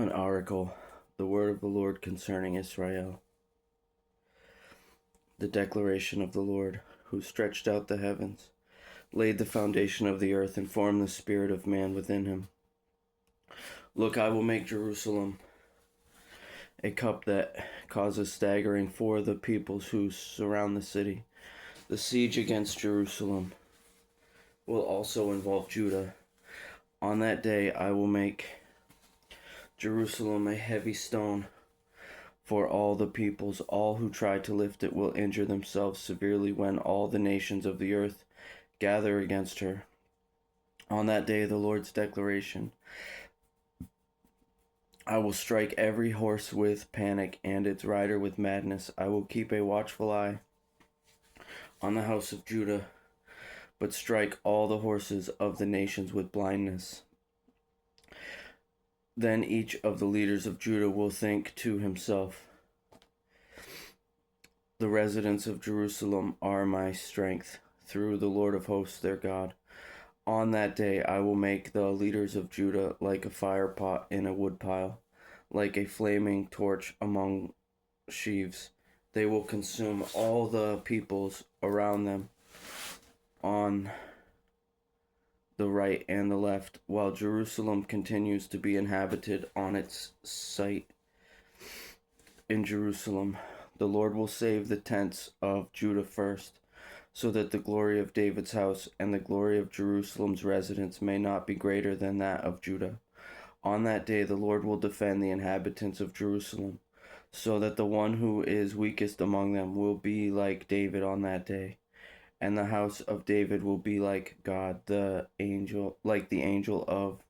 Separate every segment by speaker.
Speaker 1: An oracle, the word of the Lord concerning Israel. The declaration of the Lord, who stretched out the heavens, laid the foundation of the earth, and formed the spirit of man within him. Look, I will make Jerusalem a cup that causes staggering for the peoples who surround the city. The siege against Jerusalem will also involve Judah. On that day I will make Jerusalem a heavy stone for all the peoples. All who try to lift it will injure themselves severely when all the nations of the earth gather against her. On that day, the Lord's declaration: I will strike every horse with panic and its rider with madness. I will keep a watchful eye on the house of Judah, but strike all the horses of the nations with blindness. Then each of the leaders of Judah will think to himself, the residents of Jerusalem are my strength, through the Lord of hosts their God. On that day I will make the leaders of Judah like a fire pot in a woodpile, like a flaming torch among sheaves. They will consume all the peoples around them on the right and the left, while Jerusalem continues to be inhabited on its site. In Jerusalem, the Lord will save the tents of Judah first, so that the glory of David's house and the glory of Jerusalem's residents may not be greater than that of Judah. On that day the Lord will defend the inhabitants of Jerusalem, so that the one who is weakest among them will be like David on that day, and the house of David will be like God, the angel of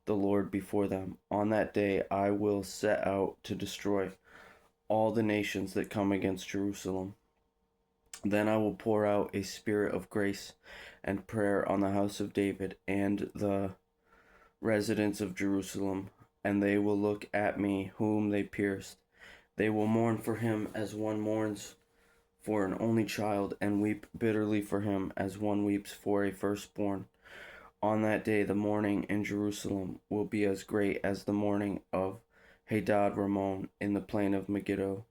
Speaker 1: the Lord before them. On that day I will set out to destroy all the nations that come against Jerusalem. Then I will pour out a spirit of grace and prayer on the house of David and the residents of Jerusalem, and they will look at me whom they pierced. They will mourn for him as one mourns for an only child, and weep bitterly for him as one weeps for a firstborn. On that day the mourning in Jerusalem will be as great as the mourning of Hadad Ramon in the plain of Megiddo.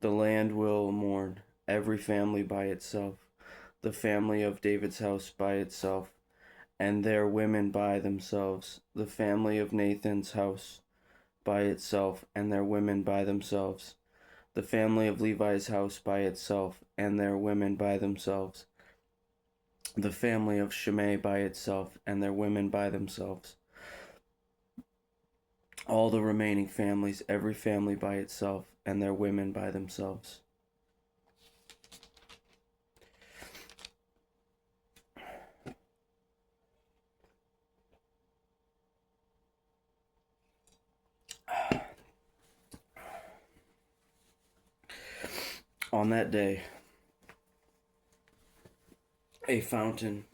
Speaker 1: The land will mourn, every family by itself, the family of David's house by itself, and their women by themselves, the family of Nathan's house by itself, and their women by themselves, the family of Levi's house by itself, and their women by themselves, the family of Shimei by itself, and their women by themselves, all the remaining families, every family by itself, and their women by themselves. On that day, a fountain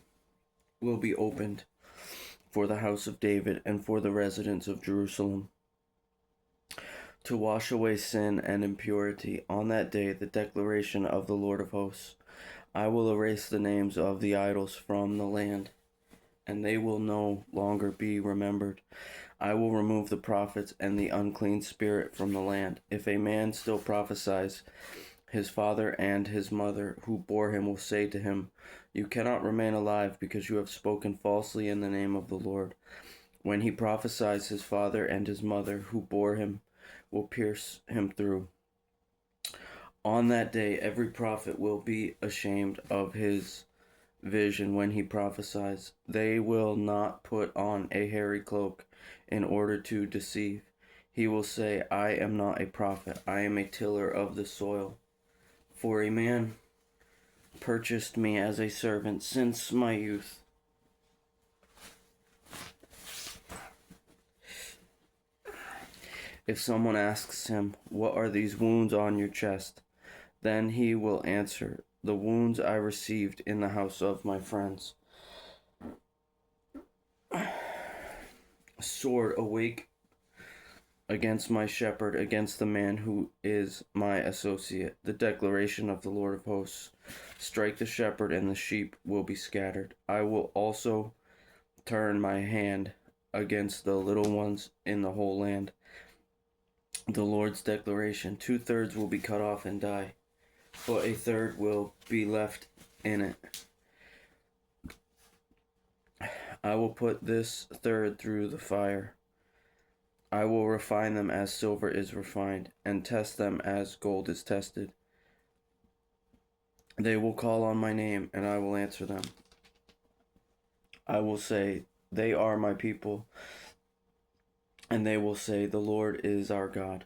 Speaker 1: will be opened for the house of David and for the residents of Jerusalem, to wash away sin and impurity. On that day, the declaration of the Lord of hosts: I will erase the names of the idols from the land, and they will no longer be remembered. I will remove the prophets and the unclean spirit from the land. If a man still prophesies, his father and his mother who bore him will say to him, You cannot remain alive, because you have spoken falsely in the name of the Lord. When he prophesies, his father and his mother who bore him will pierce him through. On that day every prophet will be ashamed of his vision when he prophesies. They will not put on a hairy cloak in order to deceive. He will say, I am not a prophet, I am a tiller of the soil. For a man purchased me as a servant since my youth. If someone asks him, What are these wounds on your chest? Then he will answer, The wounds I received in the house of my friends. Sword, awake against my shepherd, against the man who is my associate. The declaration of the Lord of hosts: Strike the shepherd, and the sheep will be scattered. I will also turn my hand against the little ones in the whole land, The Lord's declaration: 2/3 will be cut off and die, but a third will be left in it. I will put this third through the fire. I will refine them as silver is refined, and test them as gold is tested. They will call on my name, and I will answer them. I will say, they are my people, and they will say, the Lord is our God.